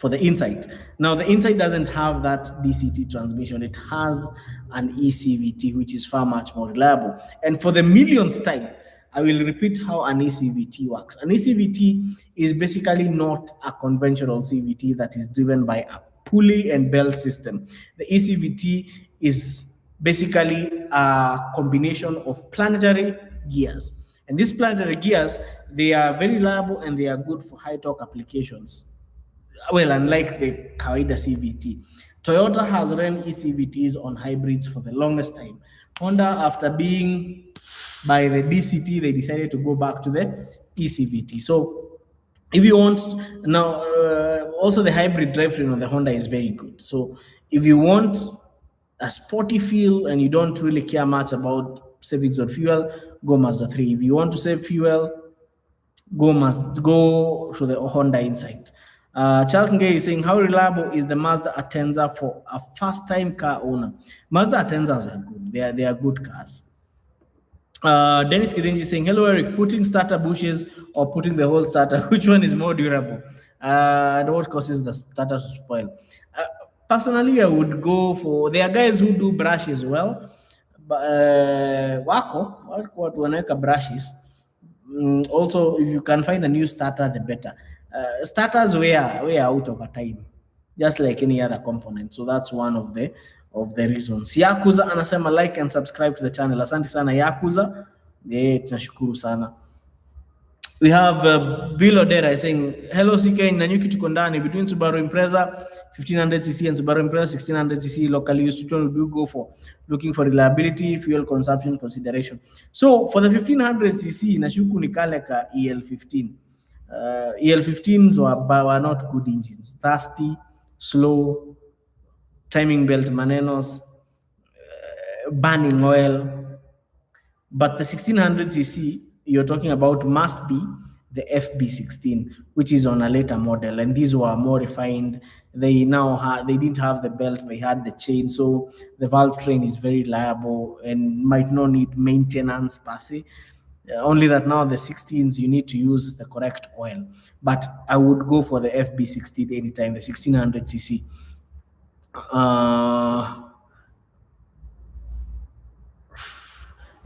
for the Insight. Now the Insight doesn't have that DCT transmission. It has an ECVT, which is far much more reliable. And for the millionth time, I will repeat how an ECVT works. An ECVT is basically not a conventional CVT that is driven by a pulley and belt system. The ECVT is basically a combination of planetary gears. And these planetary gears, they are very reliable and they are good for high torque applications. Well, unlike the kawaida CVT. Toyota has run ECVTs on hybrids for the longest time. Honda, after being by the DCT, they decided to go back to the ECVT. So if you want, now also the hybrid drivetrain on the Honda is very good. So if you want a sporty feel and you don't really care much about savings on fuel, go Mazda 3. If you want to save fuel, go to the Honda Insight. Charles Ngay is saying, how reliable is the Mazda Atenza for a first-time car owner? Mazda Atenzas are good. They are good cars. Dennis Kidenji is saying, hello, Eric, putting starter bushes or putting the whole starter, which one is more durable? And what causes the starter to spoil? Personally, I would go for, there are guys who do brush as well. What wanaweka brushes. Also, if you can find a new starter, the better. Starters wear out over time, just like any other component. So that's one of the reasons. Yakuza anasema like and subscribe to the channel. Asante sana Yakuza. Tunashukuru sana. We have Bill Odera saying, hello CK, Nanyuki tuko ndani between Subaru Impreza 1500cc and Subaru Impreza 1600cc locally used. Which one would you go for? Looking for reliability, fuel consumption consideration. So for the 1500cc, nashuku ni kale ka EL15. EL15s were not good engines. Thirsty, slow, timing belt manenos, burning oil. But the 1600cc you're talking about must be the FB16, which is on a later model, and these were more refined. They now they didn't have the belt, they had the chain, so the valve train is very reliable and might not need maintenance per se. Only that now the 16s you need to use the correct oil, but I would go for the FB16 anytime, the 1600cc.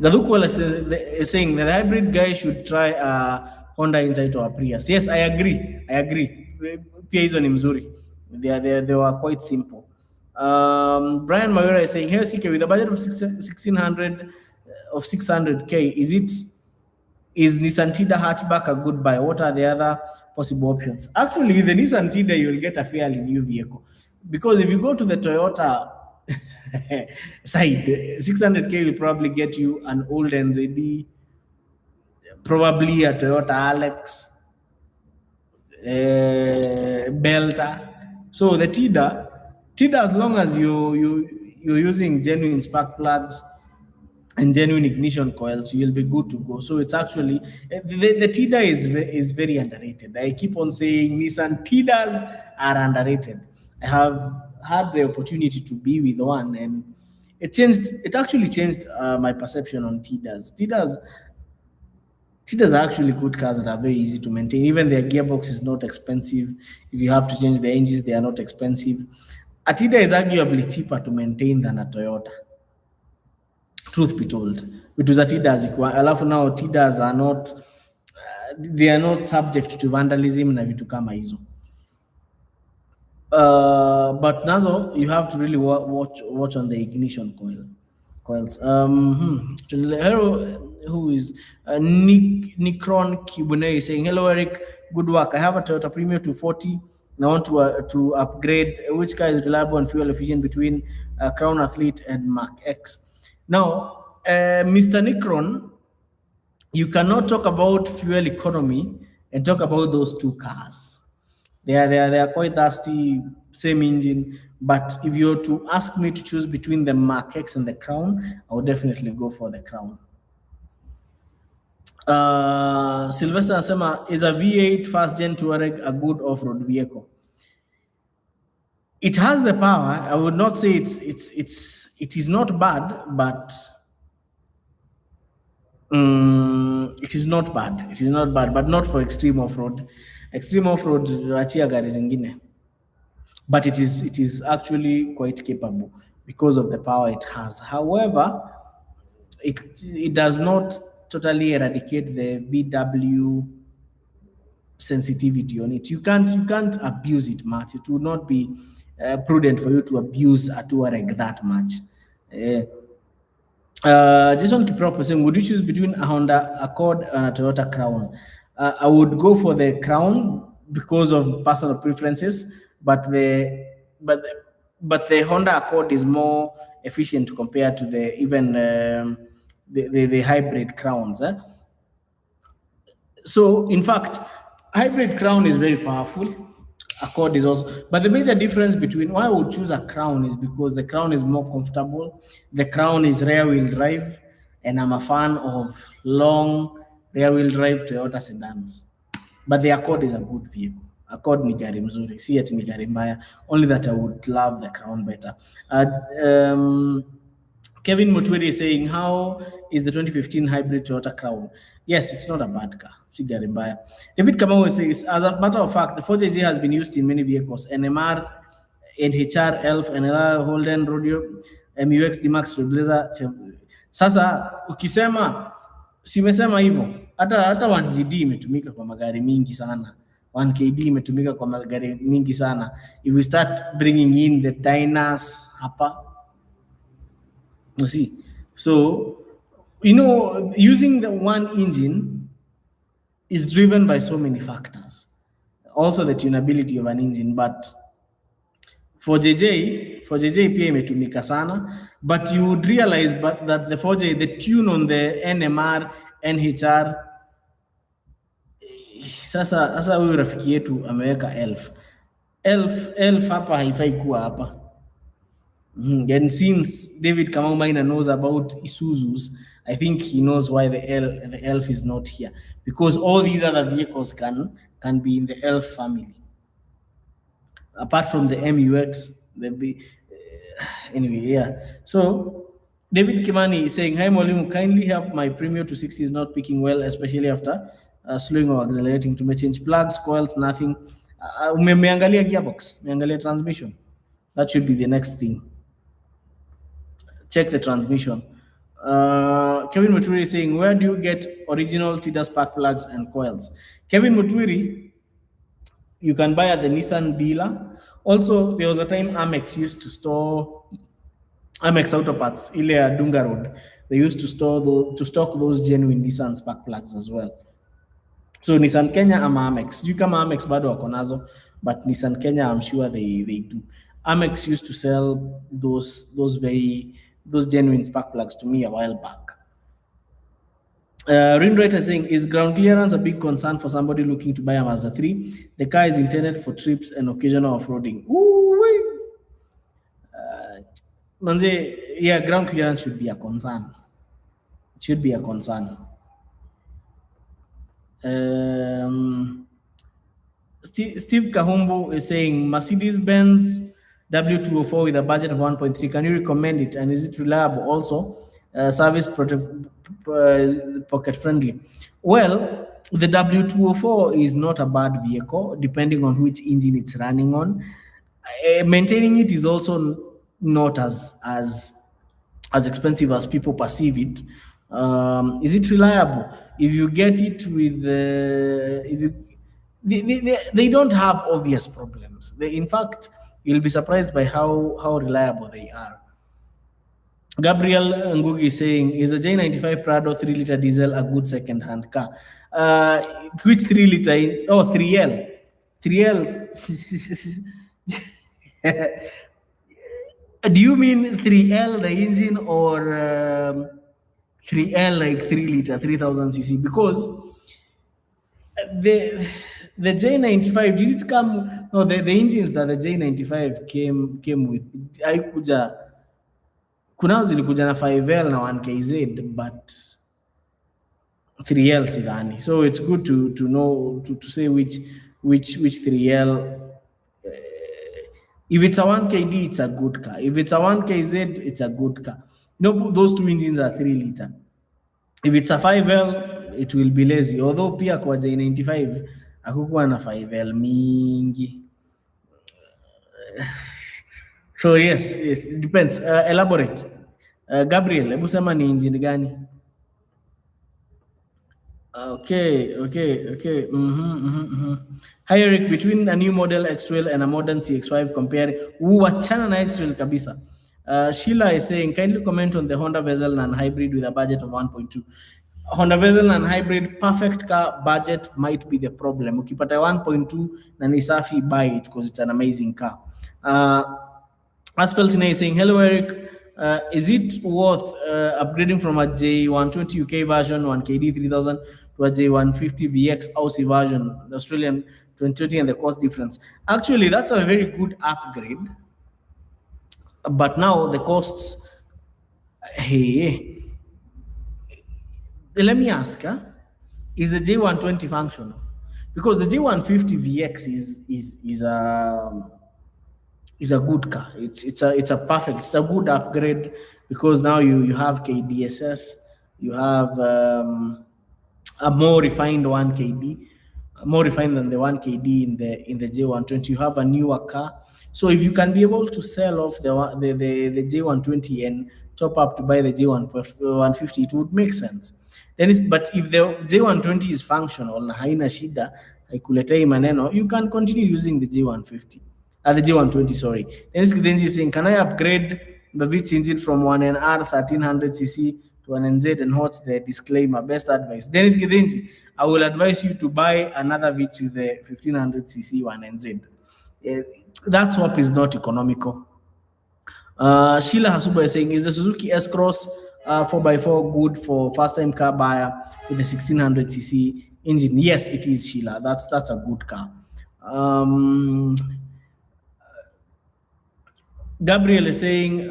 Gadukwala is saying that the hybrid guy should try a Honda Insight or a Prius. Yes, I agree. I agree. Pia hizo ni mzuri. They were quite simple. Brian Mayura is saying, here CK, with a budget of 1600 of 600k, is Nissan Tida hatchback a good buy? What are the other possible options? Actually, the Nissan Tida, you'll get a fairly new vehicle, because if you go to the Toyota side, 600k will probably get you an old NZD, probably a Toyota Alex, Belta. So the Tida, as long as you're using genuine spark plugs and genuine ignition coils, you'll be good to go. So it's actually the Tida is very underrated. I keep on saying Nissan Tidas are underrated. I have had the opportunity to be with one, and it actually changed my perception on Tidas. Tidas are actually good cars that are very easy to maintain. Even their gearbox is not expensive. If you have to change the engines, they are not expensive. A Tida is arguably cheaper to maintain than a Toyota, truth be told. Vitu za Tida zikuwa, alafu now Tidas are not they are not subject to vandalism na vitu kama hizo. But nazo you have to really watch on the ignition coils. Who is Nikron Kibune is saying, hello Eric, good work. I have a Toyota Premio 240 and I want to upgrade. Which car is reliable and fuel efficient between Crown Athlete and Mark X? Now, Mr. Nikron, you cannot talk about fuel economy and talk about those two cars. They are quite thirsty, same engine. But if you were to ask me to choose between the Mark X and the Crown, I would definitely go for the Crown. Sylvester Asema, is a V8 first gen Touareg a good off-road vehicle? It has the power. I would not say it is not bad, but it is not bad. It is not bad, but not for extreme off-road. Extreme off-road, achia gari zingine. But it is actually quite capable because of the power it has. However, it does not totally eradicate the VW sensitivity on it. You can't abuse it much. It would not be prudent for you to abuse a Touareg that much. Jason Kiprop is saying, would you choose between a Honda Accord and a Toyota Crown? I would go for the Crown because of personal preferences, but the Honda Accord is more efficient compared to the hybrid Crowns. So in fact, hybrid Crown is very powerful. Accord is also, but the major difference between why I would choose a Crown is because the Crown is more comfortable. The Crown is rear wheel drive, and I'm a fan of long rear wheel drive Toyota sedans. But the Accord is a good vehicle. Accord ni gari mzuri, si ati ni gari mbaya. Only that I would love the Crown better. Kevin Mutwiri is saying, how is the 2015 hybrid Toyota Crown? Yes, it's not a bad car. David Kamau says, as a matter of fact, the 4JJ has been used in many vehicles: NMR, NHR, ELF, NLR, Holden, Rodeo, MUX, D-Max, Trailblazer. Sasa ukisema, simesema hivyo, hata 1GD imetumika kwa magari mingi sana. 1KD imetumika kwa magari mingi sana. If we start bringing in the Dynas hapa, you see. So, using the one engine is driven by so many factors. Also the tunability of an engine, but for JJ pia imetumika sana, but you would realize that the 4J, the tune on the NMR, NHR, sasa huyu rafiki yetu ameweka ELF hapa haifai kuwa hapa. And since David Kamaumaina knows about Isuzus, I think he knows why the Elf is not here, because all these other vehicles can be in the Elf family. Apart from the MUX, the be anyway, yeah. So David Kimani is saying, "Hi Mwalimu, kindly help my Premio 260 is not picking well, especially after slowing or accelerating. To change plugs, coils, nothing. Umeangalia gearbox, umeangalia transmission. That should be the next thing. Check the transmission." Kevin Muturi is saying, "Where do you get original TIDA spark plugs and coils?" Kevin Muturi, you can buy at the Nissan dealer. Also, there was a time Amex used to store Amex Auto Parts, ile ya Dunga Road. They used to stock those genuine Nissan spark plugs as well. So Nissan Kenya ama Amex. Sijui kama Amex bado wako nazo, but Nissan Kenya, I'm sure they do. Amex used to sell those genuine spark plugs to me a while back. Rinwriter saying, "Is ground clearance a big concern for somebody looking to buy a Mazda 3? The car is intended for trips and occasional off-roading." Manze, yeah, ground clearance should be a concern. It should be a concern. Steve Kahumbu is saying, "Mercedes-Benz W204 with a budget of 1.3. Can you recommend it? And is it reliable? Also, service pocket friendly." Well, the W204 is not a bad vehicle, depending on which engine it's running on. Maintaining it is also not as expensive as people perceive it. Is it reliable? If you get it with they don't have obvious problems. In fact, you'll be surprised by how reliable they are. Gabriel Ngugi is saying, "Is a J95 Prado 3-liter diesel a good second-hand car?" Which 3-liter? Oh, 3L. 3L. Do you mean 3L, the engine, or 3L like 3-liter, 3000cc? Because the J95, did it come? No, the engines that the J95 came with, kunao zilikuja na 5L na 1KZ, but 3L sidhani. So it's good to know to say which 3L. If it's a 1KD, it's a good car. If it's a 1KZ, it's a good car. No, those two engines are 3-liter. If it's a 5L, it will be lazy. Although pia kwa J95 hakukuwa na 5L mingi. So yes, it depends. Elaborate. Gabriel, hebu sema ni engine gani? Okay. Hi Eric, between a new model X12 and a modern CX5, compare. Wachana na X12 kabisa. Sheila is saying, "Kindly comment on the Honda Vezel and hybrid with a budget of 1.2. Honda Vezel and hybrid, perfect car, budget might be the problem. Ukipata 1.2 na ni safi, buy it because it's an amazing car." Aspeltine is saying, "Hello Eric, is it worth upgrading from a J120 UK version 1KD 3000 to a J150 VX Aussie version, the Australian 2020, and the cost difference?" Actually, that's a very good upgrade. But now the costs, hey, let me ask, is the J120 functional? Because the J150 VX is a good car. It's a good upgrade, because now you have KDSS, you have a more refined 1KD, more refined than the 1KD in the J120. You have a newer car. So if you can be able to sell off the J120 and top up to buy the J150, it would make sense. But if the J120 is functional na haina shida, haikuletei maneno, you can continue using the J150. The J120, sorry. Dennis Kidenji is saying, "Can I upgrade the VITS engine from 1NR 1300cc to an NZ, and what's the disclaimer? Best advice." Dennis Kidenji, I will advise you to buy another VITS with the 1500cc 1NZ. That swap is not economical. Sheila Hasuba is saying, "Is the Suzuki S-Cross 4x4 good for first-time car buyer with the 1600cc engine?" Yes, it is, Sheila. That's a good car. Gabriel is saying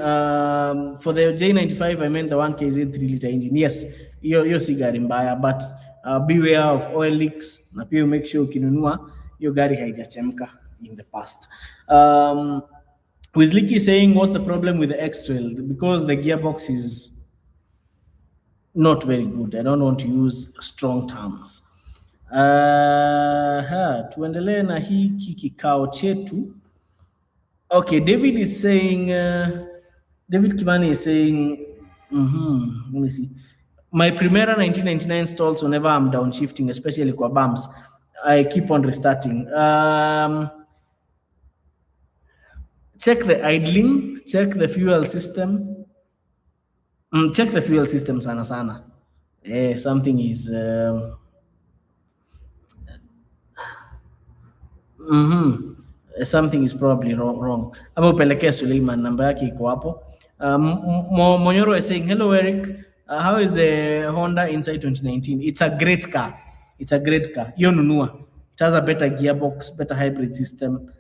for the J95, I meant the 1KZ 3-liter engine. Yes, hiyo si gari mbaya, but beware of oil leaks, na pia make sure ukinunua hiyo gari haijachemka in the past. Wizliki is saying, what's the problem with the X-Trail? Because the gearbox is not very good. I don't want to use strong terms. Tuendelee na hiki kikao chetu. Okay, David is saying, David Kimani is saying, let me see. My Primera 1999 stalls whenever I'm downshifting, especially kwa bumps, I keep on restarting. Check the idling, check the fuel system. Check the fuel system sana sana. Something is... something is probably wrong. Ama upelekea Suleiman, namba yake iko hapo. Monyoro is saying, hello Eric, how is the Honda Insight 2019? It's a great car. It's a great car. Hiyo nunua. It has a better gearbox, better hybrid system.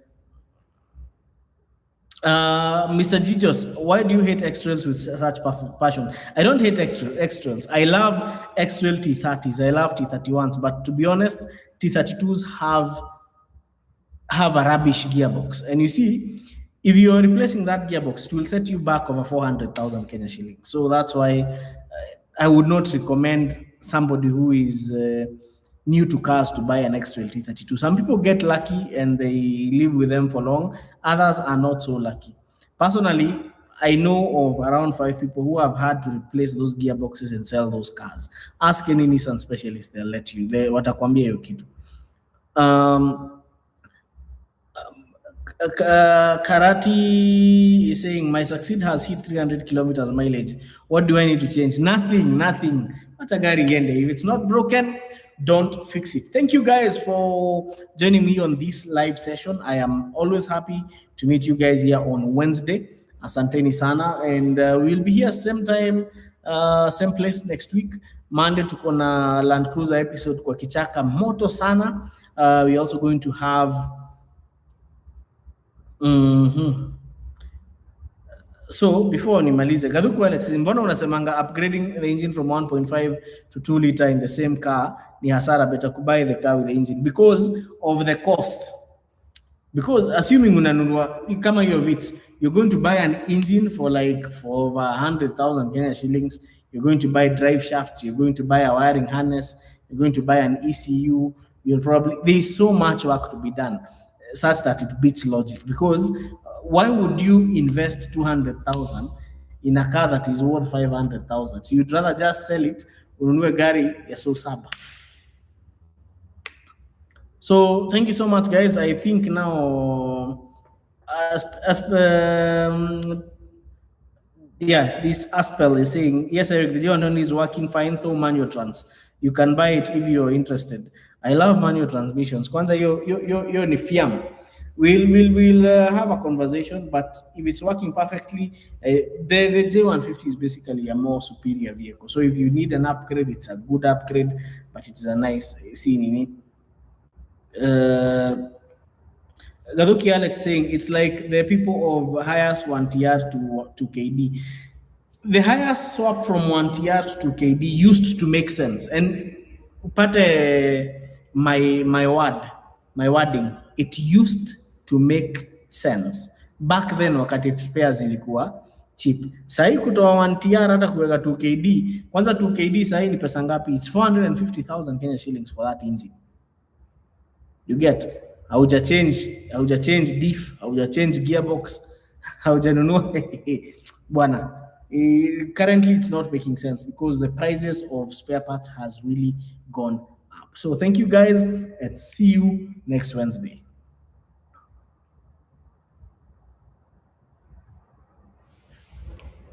Mr. Gijos, why do you hate X-Trails with such passion? I don't hate X-Trails. I love X-Trail T30s. I love T31s. But to be honest, T32s have a rubbish gearbox. And you see, if you are replacing that gearbox, it will set you back over 400,000 Kenya shillings. So that's why I would not recommend somebody who is new to cars to buy an X-Trail T32. Some people get lucky and they live with them for long. Others are not so lucky. Personally, I know of around 5 people who have had to replace those gearboxes and sell those cars. Ask any Nissan specialist, they'll let you. Watakwambia hiyo kitu. Karati is saying, my Succeed has hit 300 kilometers mileage. What do I need to change? Nothing. If it's not broken, don't fix it. Thank you guys for joining me on this live session. I am always happy to meet you guys here on Wednesday. Asanteni sana. And we'll be here same time, same place next week. Monday tuko na Land Cruiser episode kwa kichaka moto sana. We're also going to have So before nimalize, Gaduku Alex, mbona unasemanga upgrading the engine from 1.5 to 2 liter in the same car ni hasara, better to buy the car with the engine because of the cost. Because assuming unanunua kama hiyo vits, you're going to buy an engine for over 100,000 Kenya shillings. You're going to buy drive shafts. You're going to buy a wiring harness. You're going to buy an ECU. There's so much work to be done, such that it beats logic. Because why would you invest 200,000 in a car that is worth 500,000? So you'd rather just sell it, ununue gari ya so saba. So thank you so much, guys. I think now, this Aspel is saying, yes, Eric, the G120 is working fine through manual trans. You can buy it if you're interested. I love manual transmissions. Kwanza yo ni fiam. We'll have a conversation, but if it's working perfectly, the J150 is basically a more superior vehicle. So if you need an upgrade, it's a good upgrade, but it's a nice scene in it. Gaduki Alex saying it's like the people of Hiace 1TR to KD. The Hiace swap from 1TR to KD used to make sense, and my wording, it used to make sense back then wakati spares zilikuwa cheap. Sahi kutoa 1TR hata kuweka 2KD, kwanza 2KD sahi ni pesa ngapi? It's 450,000 Kenya shillings for that engine. You get, hauja change diff, hauja change gearbox, haujanunua bwana. Currently it's not making sense because the prices of spare parts has really gone up. So thank you guys and see you next Wednesday.